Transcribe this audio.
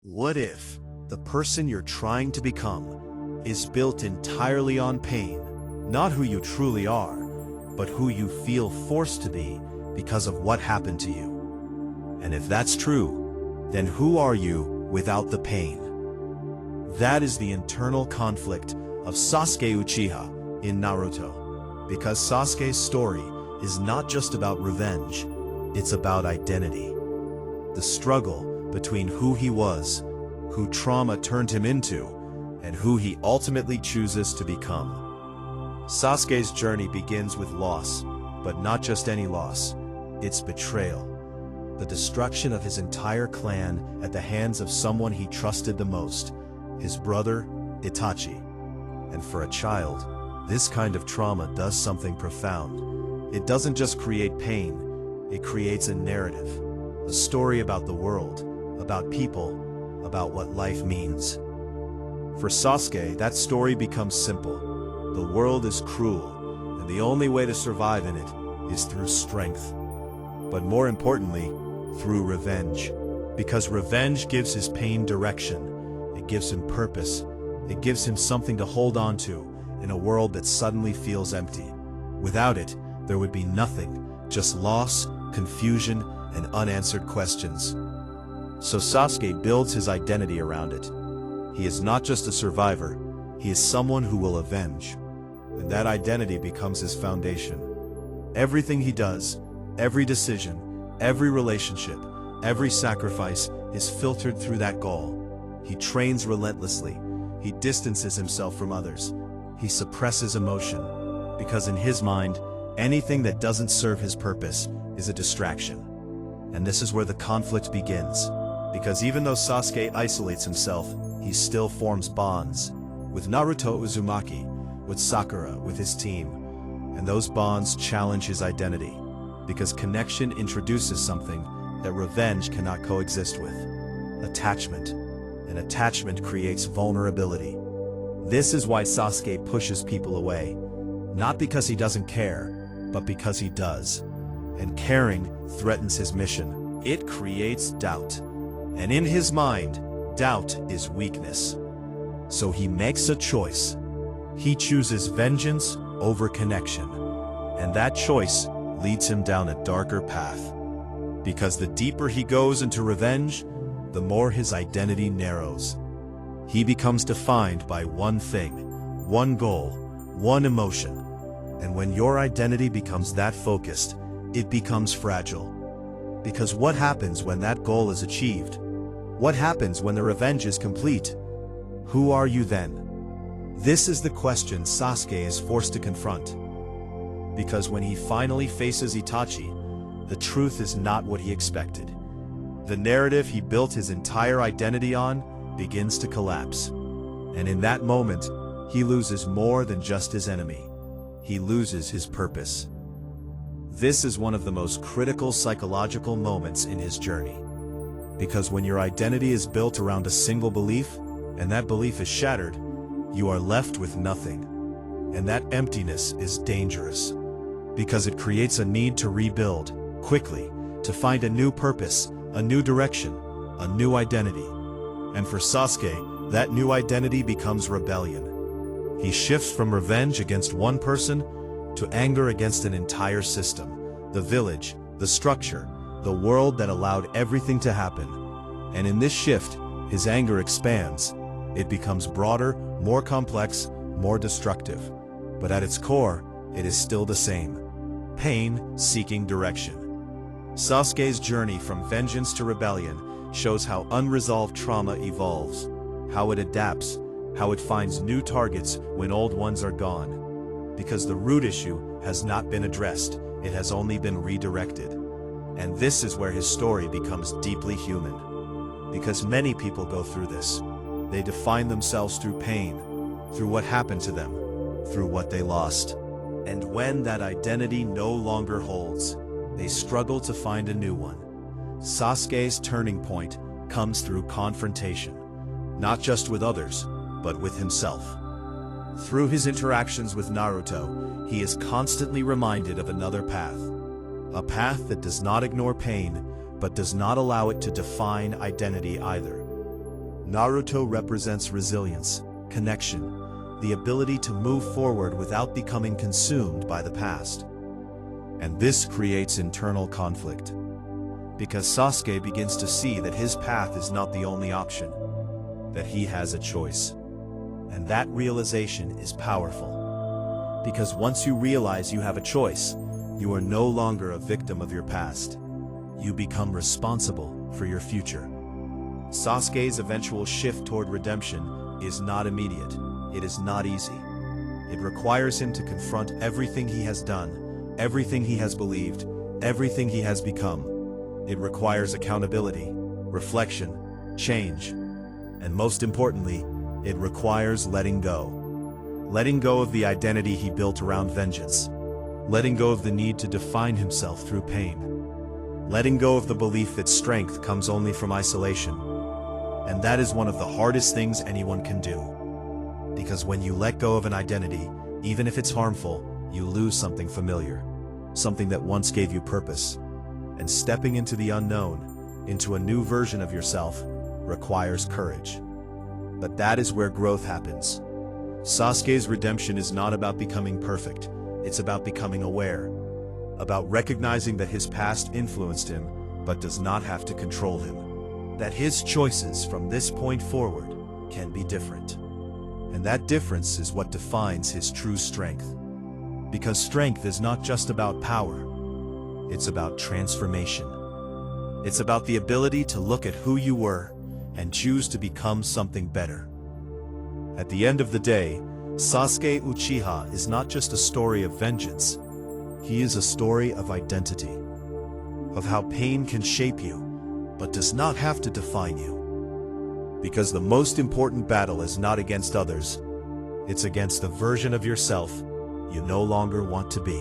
What if the person you're trying to become is built entirely on pain, not who you truly are, but who you feel forced to be because of what happened to you? And if that's true, then who are you without the pain? That is the internal conflict of Sasuke Uchiha in Naruto, because Sasuke's story is not just about revenge, it's about identity. The struggle between who he was, who trauma turned him into, and who he ultimately chooses to become. Sasuke's journey begins with loss, but not just any loss, it's betrayal. The destruction of his entire clan at the hands of someone he trusted the most, his brother, Itachi. And for a child, this kind of trauma does something profound. It doesn't just create pain, it creates a narrative, a story about the world, about people, about what life means. For Sasuke, that story becomes simple. The world is cruel, and the only way to survive in it is through strength. But more importantly, through revenge. Because revenge gives his pain direction, it gives him purpose, it gives him something to hold on to in a world that suddenly feels empty. Without it, there would be nothing, just loss, confusion, and unanswered questions. So Sasuke builds his identity around it. He is not just a survivor, he is someone who will avenge. And that identity becomes his foundation. Everything he does, every decision, every relationship, every sacrifice is filtered through that goal. He trains relentlessly. He distances himself from others. He suppresses emotion, because in his mind, anything that doesn't serve his purpose is a distraction. And this is where the conflict begins. Because even though Sasuke isolates himself, he still forms bonds. With Naruto Uzumaki, with Sakura, with his team. And those bonds challenge his identity. Because connection introduces something that revenge cannot coexist with. Attachment. And attachment creates vulnerability. This is why Sasuke pushes people away. Not because he doesn't care, but because he does. And caring threatens his mission. It creates doubt. And in his mind, doubt is weakness. So he makes a choice. He chooses vengeance over connection. And that choice leads him down a darker path. Because the deeper he goes into revenge, the more his identity narrows. He becomes defined by one thing, one goal, one emotion. And when your identity becomes that focused, it becomes fragile. Because what happens when that goal is achieved? What happens when the revenge is complete? Who are you then? This is the question Sasuke is forced to confront. Because when he finally faces Itachi, the truth is not what he expected. The narrative he built his entire identity on begins to collapse. And in that moment, he loses more than just his enemy. He loses his purpose. This is one of the most critical psychological moments in his journey. Because when your identity is built around a single belief, and that belief is shattered, you are left with nothing. And that emptiness is dangerous. Because it creates a need to rebuild, quickly, to find a new purpose, a new direction, a new identity. And for Sasuke, that new identity becomes rebellion. He shifts from revenge against one person to anger against an entire system, the village, the structure, the world that allowed everything to happen. And in this shift, his anger expands. It becomes broader, more complex, more destructive. But at its core, it is still the same. Pain seeking direction. Sasuke's journey from vengeance to rebellion shows how unresolved trauma evolves, how it adapts, how it finds new targets when old ones are gone. Because the root issue has not been addressed, it has only been redirected. And this is where his story becomes deeply human. Because many people go through this. They define themselves through pain, through what happened to them, through what they lost. And when that identity no longer holds, they struggle to find a new one. Sasuke's turning point comes through confrontation, not just with others, but with himself. Through his interactions with Naruto, he is constantly reminded of another path. A path that does not ignore pain, but does not allow it to define identity either. Naruto represents resilience, connection, the ability to move forward without becoming consumed by the past. And this creates internal conflict, because Sasuke begins to see that his path is not the only option, that he has a choice. And that realization is powerful, because once you realize you have a choice, you are no longer a victim of your past. You become responsible for your future. Sasuke's eventual shift toward redemption is not immediate. It is not easy. It requires him to confront everything he has done, everything he has believed, everything he has become. It requires accountability, reflection, change, and most importantly, it requires letting go. Letting go of the identity he built around vengeance. Letting go of the need to define himself through pain. Letting go of the belief that strength comes only from isolation. And that is one of the hardest things anyone can do. Because when you let go of an identity, even if it's harmful, you lose something familiar. Something that once gave you purpose. And stepping into the unknown, into a new version of yourself, requires courage. But that is where growth happens. Sasuke's redemption is not about becoming perfect. It's about becoming aware. About recognizing that his past influenced him, but does not have to control him. That his choices from this point forward can be different. And that difference is what defines his true strength. Because strength is not just about power. It's about transformation. It's about the ability to look at who you were and choose to become something better. At the end of the day, Sasuke Uchiha is not just a story of vengeance. He is a story of identity. Of how pain can shape you, but does not have to define you. Because the most important battle is not against others, it's against the version of yourself you no longer want to be.